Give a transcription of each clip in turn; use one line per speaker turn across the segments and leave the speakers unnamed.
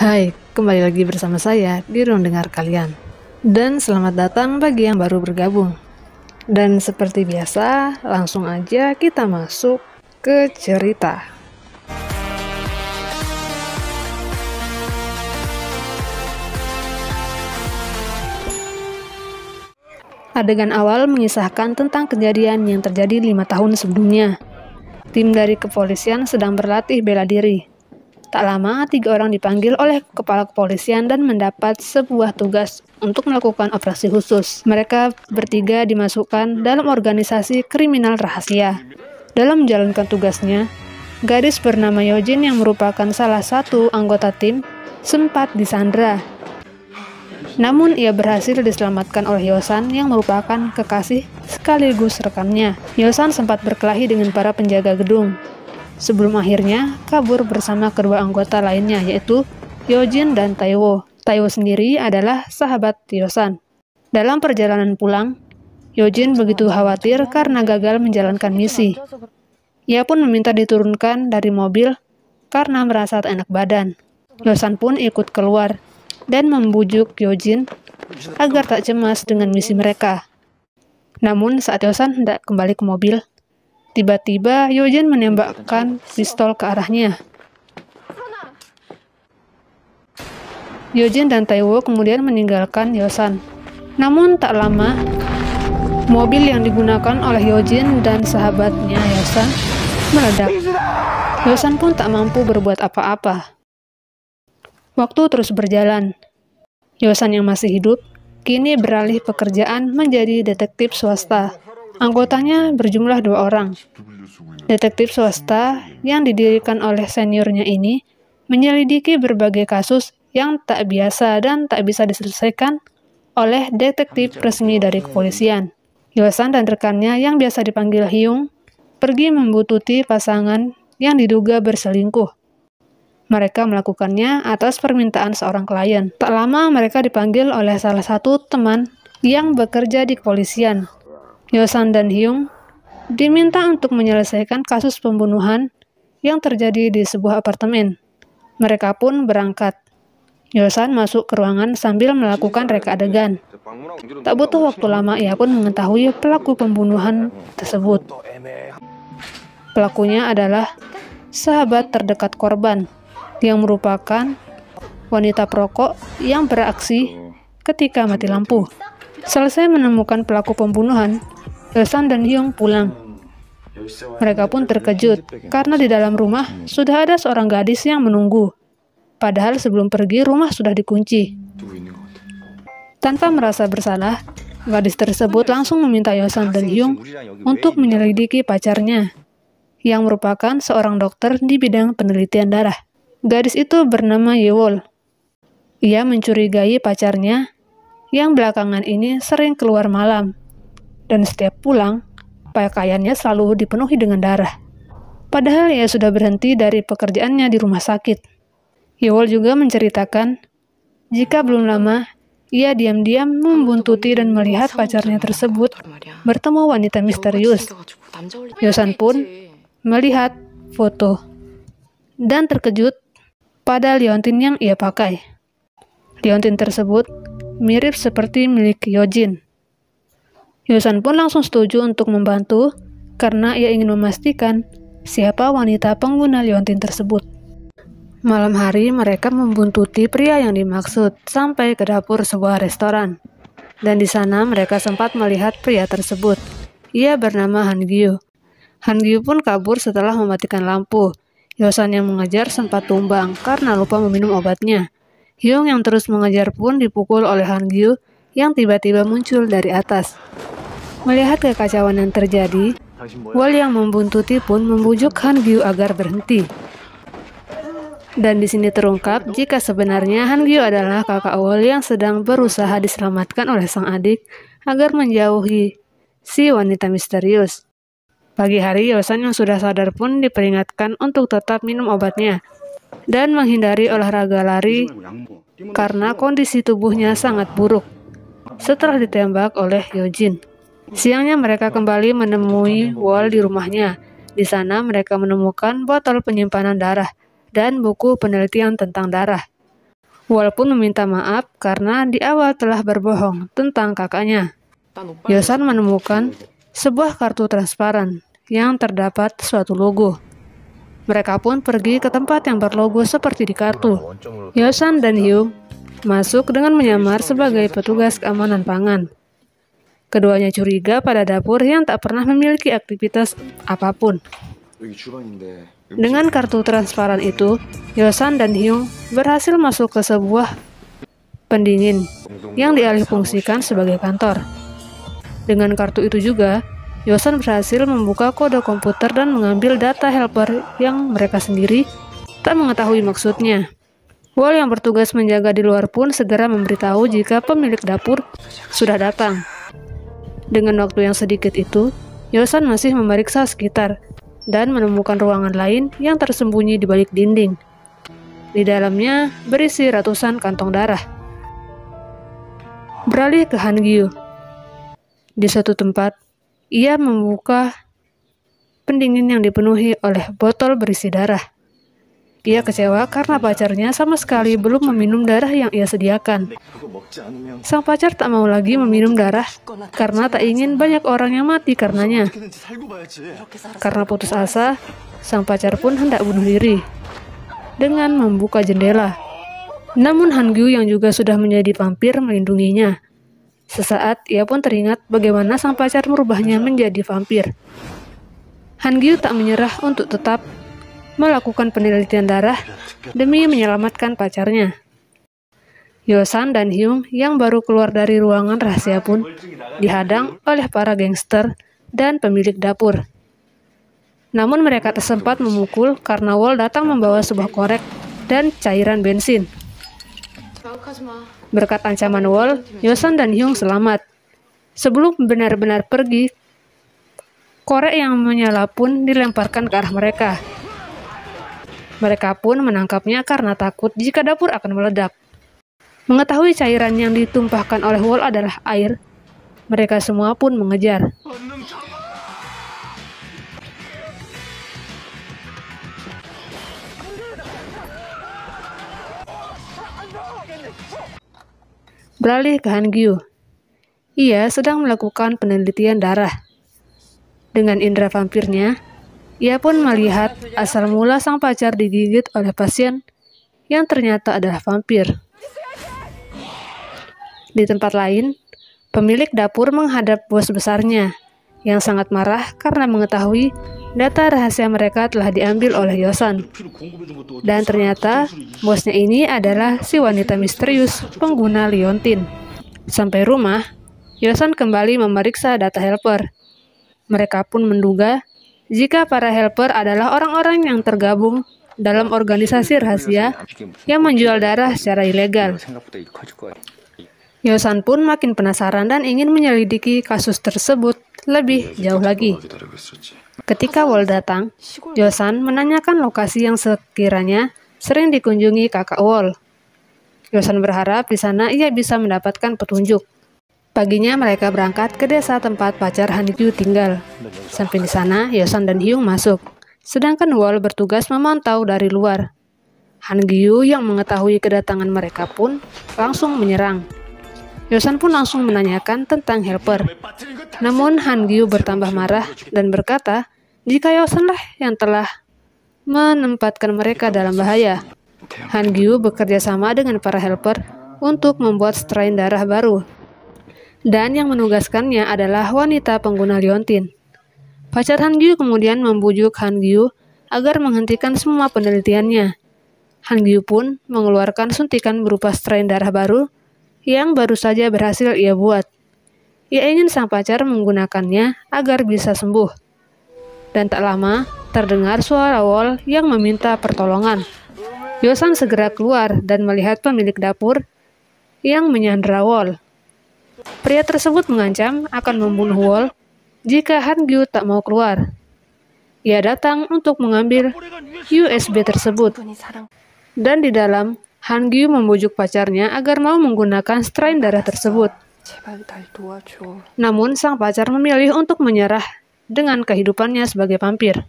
Hai, kembali lagi bersama saya di ruang dengar kalian. Dan selamat datang bagi yang baru bergabung. Dan seperti biasa, langsung aja kita masuk ke cerita. Adegan awal mengisahkan tentang kejadian yang terjadi 5 tahun sebelumnya. Tim dari kepolisian sedang berlatih bela diri. Tak lama, 3 orang dipanggil oleh kepala kepolisian dan mendapat sebuah tugas untuk melakukan operasi khusus. Mereka bertiga dimasukkan dalam organisasi kriminal rahasia. Dalam menjalankan tugasnya, gadis bernama Yojin yang merupakan salah satu anggota tim sempat disandra. Namun ia berhasil diselamatkan oleh Yosan yang merupakan kekasih sekaligus rekannya. Yosan sempat berkelahi dengan para penjaga gedung, sebelum akhirnya kabur bersama kedua anggota lainnya, yaitu Yojin dan Taiwo. Taiwo sendiri adalah sahabat Yosan. Dalam perjalanan pulang, Yojin begitu khawatir karena gagal menjalankan misi. Ia pun meminta diturunkan dari mobil karena merasa tak enak badan. Yosan pun ikut keluar dan membujuk Yojin agar tak cemas dengan misi mereka. Namun saat Yosan hendak kembali ke mobil, tiba-tiba Yojin menembakkan pistol ke arahnya. Yojin dan Taiwo kemudian meninggalkan Yosan. Namun tak lama, mobil yang digunakan oleh Yojin dan sahabatnya Yosan meledak. Yosan pun tak mampu berbuat apa-apa. Waktu terus berjalan. Yosan yang masih hidup kini beralih pekerjaan menjadi detektif swasta. Anggotanya berjumlah 2 orang. Detektif swasta yang didirikan oleh seniornya ini menyelidiki berbagai kasus yang tak biasa dan tak bisa diselesaikan oleh detektif resmi dari kepolisian. Yosan dan rekannya yang biasa dipanggil Hyung pergi membuntuti pasangan yang diduga berselingkuh. Mereka melakukannya atas permintaan seorang klien. Tak lama mereka dipanggil oleh salah satu teman yang bekerja di kepolisian. Yosan dan Hyung diminta untuk menyelesaikan kasus pembunuhan yang terjadi di sebuah apartemen. Mereka pun berangkat. Yosan masuk ke ruangan sambil melakukan reka adegan. Tak butuh waktu lama, ia pun mengetahui pelaku pembunuhan tersebut. Pelakunya adalah sahabat terdekat korban, yang merupakan wanita perokok yang beraksi ketika mati lampu. Selesai menemukan pelaku pembunuhan, Yosan dan Hyung pulang. Mereka pun terkejut karena di dalam rumah sudah ada seorang gadis yang menunggu. Padahal sebelum pergi rumah sudah dikunci. Tanpa merasa bersalah, gadis tersebut langsung meminta Yosan dan Hyung untuk menyelidiki pacarnya, yang merupakan seorang dokter di bidang penelitian darah. Gadis itu bernama Yewol. Ia mencurigai pacarnya yang belakangan ini sering keluar malam, dan setiap pulang, pakaiannya selalu dipenuhi dengan darah. Padahal ia sudah berhenti dari pekerjaannya di rumah sakit. Yewol juga menceritakan, jika belum lama, ia diam-diam membuntuti dan melihat pacarnya tersebut bertemu wanita misterius. Yosan pun melihat foto dan terkejut pada liontin yang ia pakai. Liontin tersebut mirip seperti milik Yojin. Yosan pun langsung setuju untuk membantu karena ia ingin memastikan siapa wanita pengguna liontin tersebut. Malam hari mereka membuntuti pria yang dimaksud sampai ke dapur sebuah restoran. Dan di sana mereka sempat melihat pria tersebut. Ia bernama Han Gyu. Han Gyu pun kabur setelah mematikan lampu. Yosan yang mengejar sempat tumbang karena lupa meminum obatnya. Hyung yang terus mengejar pun dipukul oleh Han Gyu yang tiba-tiba muncul dari atas. Melihat kekacauan yang terjadi, Wol yang membuntuti pun membujuk Han Gyu agar berhenti. Dan di sini terungkap jika sebenarnya Han Gyu adalah kakak Wol yang sedang berusaha diselamatkan oleh sang adik agar menjauhi si wanita misterius. Pagi hari, Yosan yang sudah sadar pun diperingatkan untuk tetap minum obatnya dan menghindari olahraga lari karena kondisi tubuhnya sangat buruk setelah ditembak oleh Yojin. Siangnya mereka kembali menemui Wol di rumahnya. Di sana mereka menemukan botol penyimpanan darah dan buku penelitian tentang darah. Wol pun meminta maaf karena di awal telah berbohong tentang kakaknya. Yosan menemukan sebuah kartu transparan yang terdapat suatu logo. Mereka pun pergi ke tempat yang berlogo seperti di kartu. Yosan dan Hyung masuk dengan menyamar sebagai petugas keamanan pangan. Keduanya curiga pada dapur yang tak pernah memiliki aktivitas apapun. Dengan kartu transparan itu, Yosan dan Hyung berhasil masuk ke sebuah pendingin yang dialihfungsikan sebagai kantor. Dengan kartu itu juga, Yosan berhasil membuka kode komputer dan mengambil data helper yang mereka sendiri tak mengetahui maksudnya. Wol yang bertugas menjaga di luar pun segera memberitahu jika pemilik dapur sudah datang. Dengan waktu yang sedikit itu, Yosan masih memeriksa sekitar dan menemukan ruangan lain yang tersembunyi di balik dinding. Di dalamnya berisi ratusan kantong darah. Beralih ke Han Gyu. Di suatu tempat, ia membuka pendingin yang dipenuhi oleh botol berisi darah. Ia kecewa karena pacarnya sama sekali belum meminum darah yang ia sediakan. Sang pacar tak mau lagi meminum darah karena tak ingin banyak orang yang mati karenanya. Karena putus asa, sang pacar pun hendak bunuh diri dengan membuka jendela. Namun Han Gyu yang juga sudah menjadi vampir melindunginya. Sesaat ia pun teringat bagaimana sang pacar merubahnya menjadi vampir. Han Gyu tak menyerah untuk tetap melakukan penelitian darah demi menyelamatkan pacarnya. Yosan dan Hyung yang baru keluar dari ruangan rahasia pun dihadang oleh para gangster dan pemilik dapur. Namun mereka tersempat memukul karena Wol datang membawa sebuah korek dan cairan bensin. Berkat ancaman Wol, Yosan dan Hyung selamat. Sebelum benar-benar pergi, korek yang menyala pun dilemparkan ke arah mereka. Mereka pun menangkapnya karena takut jika dapur akan meledak. Mengetahui cairan yang ditumpahkan oleh Wol adalah air, mereka semua pun mengejar. Beralih ke Han Gyu. Ia sedang melakukan penelitian darah. Dengan indera vampirnya, ia pun melihat asal mula sang pacar digigit oleh pasien yang ternyata adalah vampir. Di tempat lain, pemilik dapur menghadap bos besarnya yang sangat marah karena mengetahui data rahasia mereka telah diambil oleh Yosan. Dan ternyata bosnya ini adalah si wanita misterius pengguna liontin. Sampai rumah, Yosan kembali memeriksa data helper. Mereka pun menduga jika para helper adalah orang-orang yang tergabung dalam organisasi rahasia yang menjual darah secara ilegal. Yosan pun makin penasaran dan ingin menyelidiki kasus tersebut lebih jauh lagi. Ketika Wol datang, Yosan menanyakan lokasi yang sekiranya sering dikunjungi kakak Wol. Yosan berharap di sana ia bisa mendapatkan petunjuk. Paginya mereka berangkat ke desa tempat pacar Han Gyu tinggal. Sampai di sana, Yosan dan Hyung masuk. Sedangkan Wol bertugas memantau dari luar. Han Gyu yang mengetahui kedatangan mereka pun langsung menyerang. Yosan pun langsung menanyakan tentang helper. Namun Han Gyu bertambah marah dan berkata jika Yosan lah yang telah menempatkan mereka dalam bahaya. Han Gyu bekerja sama dengan para helper untuk membuat strain darah baru. Dan yang menugaskannya adalah wanita pengguna liontin. Pacar Han Gyu kemudian membujuk Han Gyu agar menghentikan semua penelitiannya. Han Gyu pun mengeluarkan suntikan berupa strain darah baru yang baru saja berhasil ia buat. Ia ingin sang pacar menggunakannya agar bisa sembuh. Dan tak lama, terdengar suara Wol yang meminta pertolongan. Yosan segera keluar dan melihat pemilik dapur yang menyandra Wol. Pria tersebut mengancam akan membunuh Wol jika Han Gyu tak mau keluar. Ia datang untuk mengambil USB tersebut. Dan di dalam, Han Gyu membujuk pacarnya agar mau menggunakan strain darah tersebut. Namun sang pacar memilih untuk menyerah dengan kehidupannya sebagai vampir.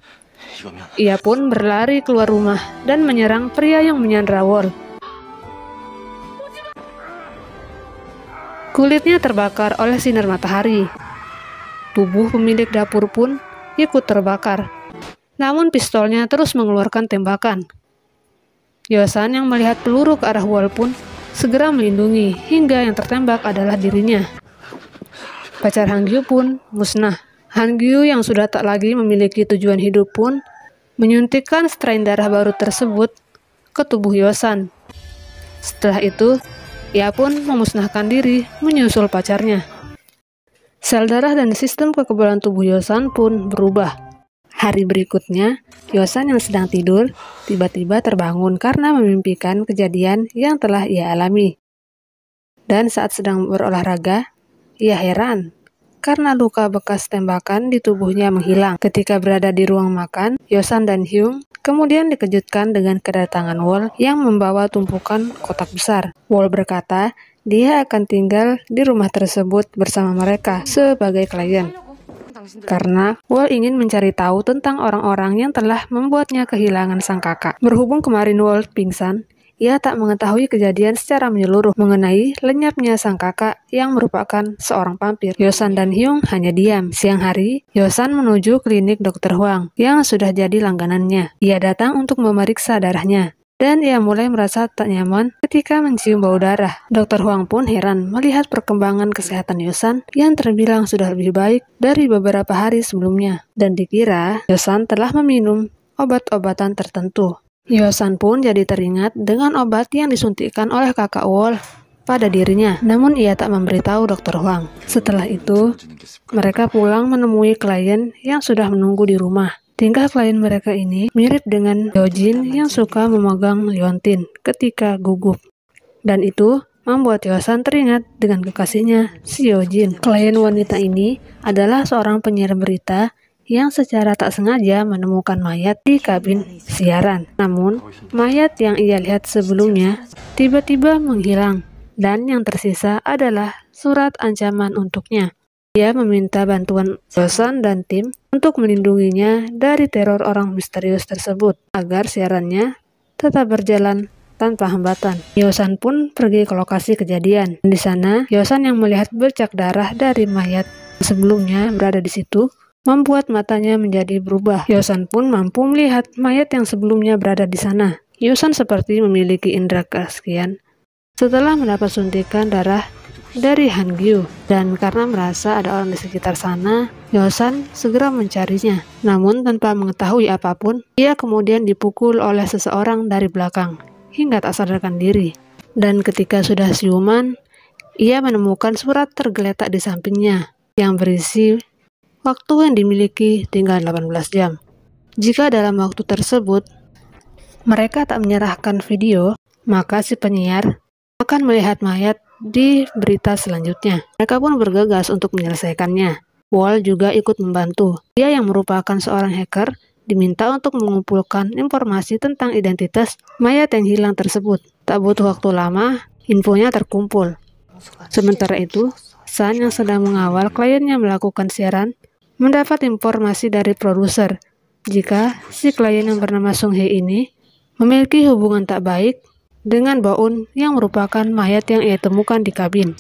Ia pun berlari keluar rumah dan menyerang pria yang menyandra Wol. Kulitnya terbakar oleh sinar matahari. Tubuh pemilik dapur pun ikut terbakar. Namun pistolnya terus mengeluarkan tembakan. Yosan yang melihat peluru ke arah Wol pun segera melindungi hingga yang tertembak adalah dirinya. Pacar Hangyu pun musnah. Hangyu yang sudah tak lagi memiliki tujuan hidup pun menyuntikkan strain darah baru tersebut ke tubuh Yosan. Setelah itu, ia pun memusnahkan diri menyusul pacarnya. Sel darah dan sistem kekebalan tubuh Yosan pun berubah. Hari berikutnya, Yosan yang sedang tidur tiba-tiba terbangun karena memimpikan kejadian yang telah ia alami. Dan saat sedang berolahraga, ia heran karena luka bekas tembakan di tubuhnya menghilang. Ketika berada di ruang makan, Yosan dan Hyung kemudian dikejutkan dengan kedatangan Wol yang membawa tumpukan kotak besar. Wol berkata dia akan tinggal di rumah tersebut bersama mereka sebagai klien. Karena Wol ingin mencari tahu tentang orang-orang yang telah membuatnya kehilangan sang kakak. Berhubung kemarin Wol pingsan, ia tak mengetahui kejadian secara menyeluruh mengenai lenyapnya sang kakak yang merupakan seorang vampir. Yosan dan Hyung hanya diam. Siang hari, Yosan menuju klinik Dr. Hwang yang sudah jadi langganannya. Ia datang untuk memeriksa darahnya. Dan ia mulai merasa tak nyaman ketika mencium bau darah. Dr. Hwang pun heran melihat perkembangan kesehatan Yosan yang terbilang sudah lebih baik dari beberapa hari sebelumnya. Dan dikira Yosan telah meminum obat-obatan tertentu. Yosan pun jadi teringat dengan obat yang disuntikkan oleh kakak Wol pada dirinya. Namun ia tak memberitahu Dr. Hwang. Setelah itu, mereka pulang menemui klien yang sudah menunggu di rumah. Tingkah klien mereka ini mirip dengan Yojin yang suka memegang liontin ketika gugup. Dan itu membuat Yosan teringat dengan kekasihnya, si Yojin. Klien wanita ini adalah seorang penyiar berita yang secara tak sengaja menemukan mayat di kabin siaran. Namun, mayat yang ia lihat sebelumnya tiba-tiba menghilang, dan yang tersisa adalah surat ancaman untuknya. Ia meminta bantuan Yosan dan tim untuk melindunginya dari teror orang misterius tersebut, agar siarannya tetap berjalan tanpa hambatan. Yosan pun pergi ke lokasi kejadian. Di sana, Yosan yang melihat bercak darah dari mayat sebelumnya berada di situ, membuat matanya menjadi berubah. Yosan pun mampu melihat mayat yang sebelumnya berada di sana. Yosan seperti memiliki indera kesaksian setelah mendapat suntikan darah dari Hangyu, dan karena merasa ada orang di sekitar sana, Yosan segera mencarinya. Namun tanpa mengetahui apapun, ia kemudian dipukul oleh seseorang dari belakang hingga tak sadarkan diri. Dan ketika sudah siuman, ia menemukan surat tergeletak di sampingnya yang berisi waktu yang dimiliki tinggal 18 jam. Jika dalam waktu tersebut mereka tak menyerahkan video, maka si penyiar akan melihat mayat di berita selanjutnya. Mereka pun bergegas untuk menyelesaikannya. Wol juga ikut membantu. Dia yang merupakan seorang hacker diminta untuk mengumpulkan informasi tentang identitas mayat yang hilang tersebut. Tak butuh waktu lama, infonya terkumpul. Sementara itu, San yang sedang mengawal kliennya melakukan siaran mendapat informasi dari produser jika si klien yang bernama Sung Hye ini memiliki hubungan tak baik dengan Boun yang merupakan mayat yang ia temukan di kabin.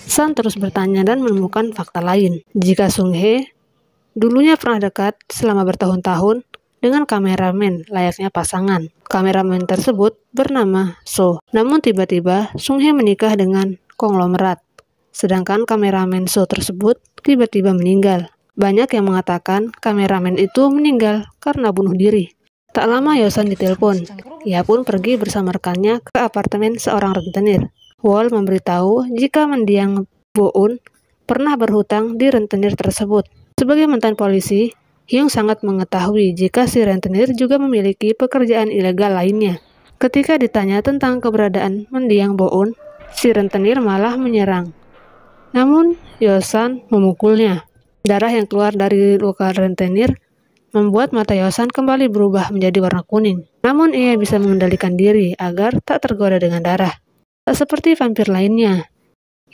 San terus bertanya dan menemukan fakta lain. Jika Sung Hye dulunya pernah dekat selama bertahun-tahun dengan kameramen layaknya pasangan. Kameramen tersebut bernama So. Namun tiba-tiba Sung Hye menikah dengan konglomerat. Sedangkan kameramen So tersebut tiba-tiba meninggal. Banyak yang mengatakan kameramen itu meninggal karena bunuh diri. Tak lama Yosan ditelepon. Ia pun pergi bersama rekannya ke apartemen seorang rentenir. Wol memberitahu jika mendiang Boun pernah berhutang di rentenir tersebut. Sebagai mantan polisi, Hyung sangat mengetahui jika si rentenir juga memiliki pekerjaan ilegal lainnya. Ketika ditanya tentang keberadaan mendiang Boun, si rentenir malah menyerang. Namun, Yosan memukulnya. Darah yang keluar dari luka rentenir membuat mata Yosan kembali berubah menjadi warna kuning. Namun ia bisa mengendalikan diri agar tak tergoda dengan darah. Tak seperti vampir lainnya,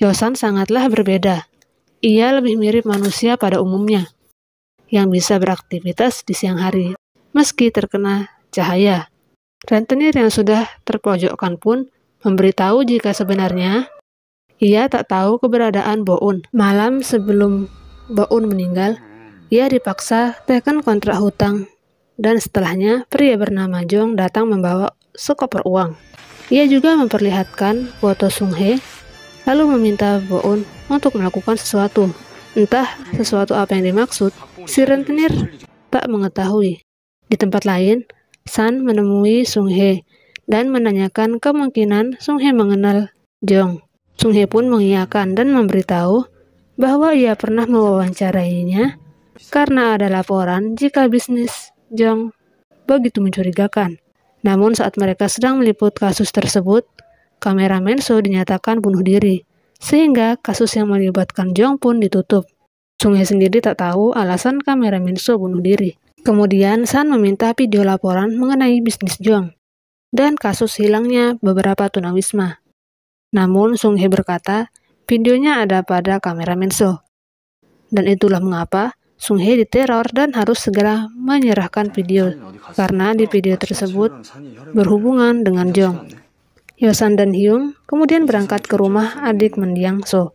Yosan sangatlah berbeda. Ia lebih mirip manusia pada umumnya, yang bisa beraktivitas di siang hari, meski terkena cahaya. Rentenir yang sudah terpojokkan pun memberitahu jika sebenarnya Ia tak tahu keberadaan Bo-eun. Malam sebelum Bo-eun meninggal, ia dipaksa tekan kontrak hutang, dan setelahnya pria bernama Jong datang membawa sekoper uang. Ia juga memperlihatkan foto Sung-hye, lalu meminta Bo-eun untuk melakukan sesuatu. Entah sesuatu apa yang dimaksud, si rentenir tak mengetahui. Di tempat lain, San menemui Sung-hye dan menanyakan kemungkinan Sung-hye mengenal Jong. Sung-hye pun mengiyakan dan memberitahu bahwa ia pernah mewawancarainya karena ada laporan jika bisnis Jong begitu mencurigakan. Namun saat mereka sedang meliput kasus tersebut, kameramen So dinyatakan bunuh diri, sehingga kasus yang melibatkan Jong pun ditutup. Sung-hye sendiri tak tahu alasan kameramen So bunuh diri. Kemudian San meminta video laporan mengenai bisnis Jong dan kasus hilangnya beberapa tunawisma. Namun Sung-hye berkata videonya ada pada kameramen So. Dan itulah mengapa Sung-hye diteror dan harus segera menyerahkan video, karena di video tersebut berhubungan dengan Jong. Hyo-san dan Hyung kemudian berangkat ke rumah adik mendiang So.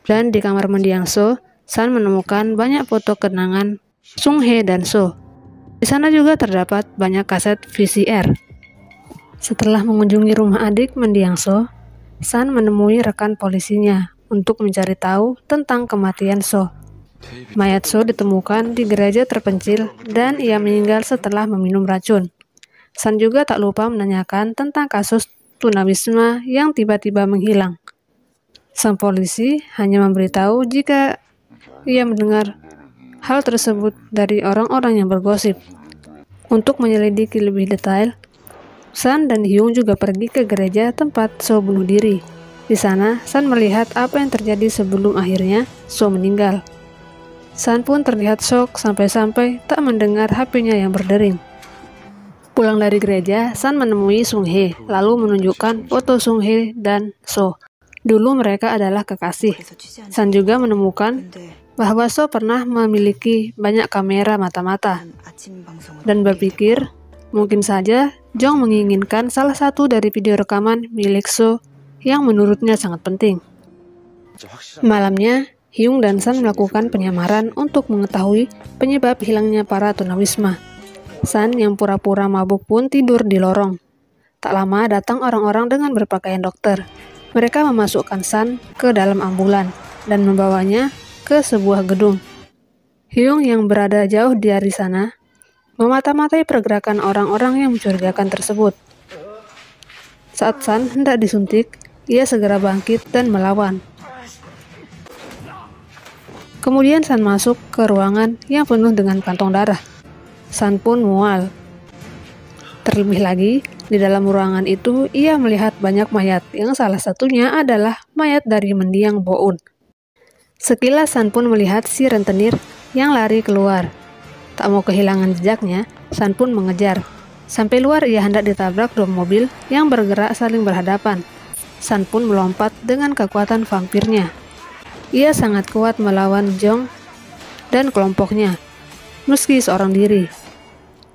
Dan di kamar mendiang So, San menemukan banyak foto kenangan Sung-hye dan So. Di sana juga terdapat banyak kaset VCR. Setelah mengunjungi rumah adik mendiang So, San menemui rekan polisinya untuk mencari tahu tentang kematian So. Mayat So ditemukan di gereja terpencil dan ia meninggal setelah meminum racun. San juga tak lupa menanyakan tentang kasus tunawisma yang tiba-tiba menghilang. Sang polisi hanya memberitahu jika ia mendengar hal tersebut dari orang-orang yang bergosip. Untuk menyelidiki lebih detail, San dan Hyung juga pergi ke gereja tempat So bunuh diri. Di sana, San melihat apa yang terjadi sebelum akhirnya So meninggal. San pun terlihat shock sampai-sampai tak mendengar HP-nya yang berdering. Pulang dari gereja, San menemui Sung-hye, lalu menunjukkan foto Sung-hye dan So. Dulu mereka adalah kekasih. San juga menemukan bahwa So pernah memiliki banyak kamera mata-mata dan berpikir mungkin saja Jong menginginkan salah satu dari video rekaman milik So yang menurutnya sangat penting. Malamnya, Hyung dan San melakukan penyamaran untuk mengetahui penyebab hilangnya para tunawisma. San yang pura-pura mabuk pun tidur di lorong. Tak lama datang orang-orang dengan berpakaian dokter. Mereka memasukkan San ke dalam ambulan dan membawanya ke sebuah gedung. Hyung yang berada jauh dari sana memata-matai pergerakan orang-orang yang mencurigakan tersebut. Saat San hendak disuntik, ia segera bangkit dan melawan. Kemudian San masuk ke ruangan yang penuh dengan kantong darah. San pun mual. Terlebih lagi, di dalam ruangan itu ia melihat banyak mayat, yang salah satunya adalah mayat dari mendiang Bo-eun. Sekilas San pun melihat si rentenir yang lari keluar. Tak mau kehilangan jejaknya, San pun mengejar. Sampai luar ia hendak ditabrak dua mobil yang bergerak saling berhadapan. San pun melompat dengan kekuatan vampirnya. Ia sangat kuat melawan Jong dan kelompoknya, meski seorang diri.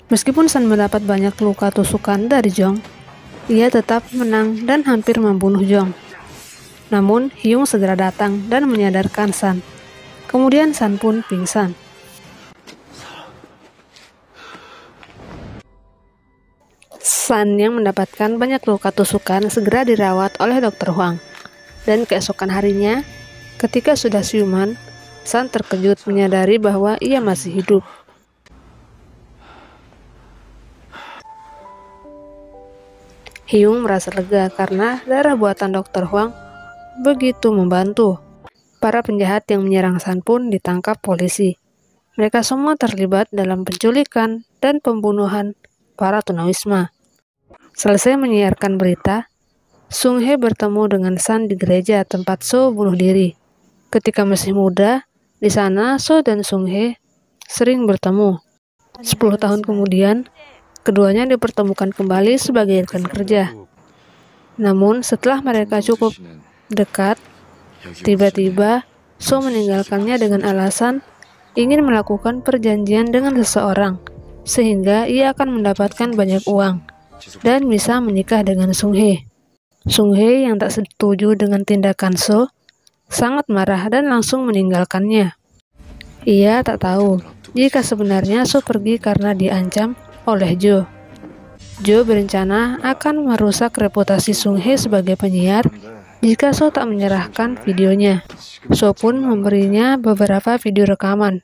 Meskipun San mendapat banyak luka tusukan dari Jong, ia tetap menang dan hampir membunuh Jong. Namun, Hyung segera datang dan menyadarkan San. Kemudian San pun pingsan. San yang mendapatkan banyak luka tusukan segera dirawat oleh Dr. Hwang. Dan keesokan harinya, ketika sudah siuman, San terkejut menyadari bahwa ia masih hidup. Hyung merasa lega karena darah buatan Dr. Hwang begitu membantu. Para penjahat yang menyerang San pun ditangkap polisi. Mereka semua terlibat dalam penculikan dan pembunuhan para tunawisma. Selesai menyiarkan berita, Sung-hye bertemu dengan San di gereja tempat So bunuh diri. Ketika masih muda, di sana So dan Sung-hye sering bertemu. 10 tahun kemudian, keduanya dipertemukan kembali sebagai rekan kerja. Namun setelah mereka cukup dekat, tiba-tiba So meninggalkannya dengan alasan ingin melakukan perjanjian dengan seseorang, sehingga ia akan mendapatkan banyak uang dan bisa menikah dengan Sung-hye. Sung Hye yang tak setuju dengan tindakan So sangat marah dan langsung meninggalkannya. Ia tak tahu jika sebenarnya So pergi karena diancam oleh Jo. Jo berencana akan merusak reputasi Sung Hye sebagai penyiar jika So tak menyerahkan videonya. So pun memberinya beberapa video rekaman.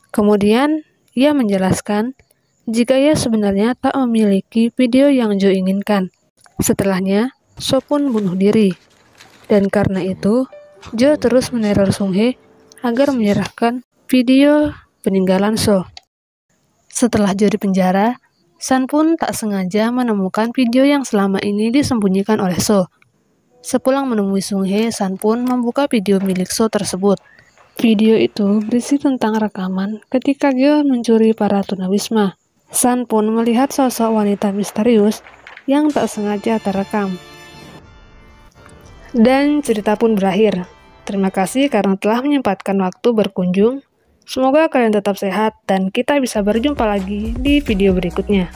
Kemudian ia menjelaskan jika ia sebenarnya tak memiliki video yang Jo inginkan. Setelahnya, So pun bunuh diri. Dan karena itu, Jo terus meneror Sung Hye agar menyerahkan video peninggalan So. Setelah Jo di penjara, San pun tak sengaja menemukan video yang selama ini disembunyikan oleh So. Sepulang menemui Sung Hye, San pun membuka video milik So tersebut. Video itu berisi tentang rekaman ketika Jo mencuri para tunawisma. San pun melihat sosok wanita misterius yang tak sengaja terekam. Dan cerita pun berakhir. Terima kasih karena telah menyempatkan waktu berkunjung. Semoga kalian tetap sehat dan kita bisa berjumpa lagi di video berikutnya.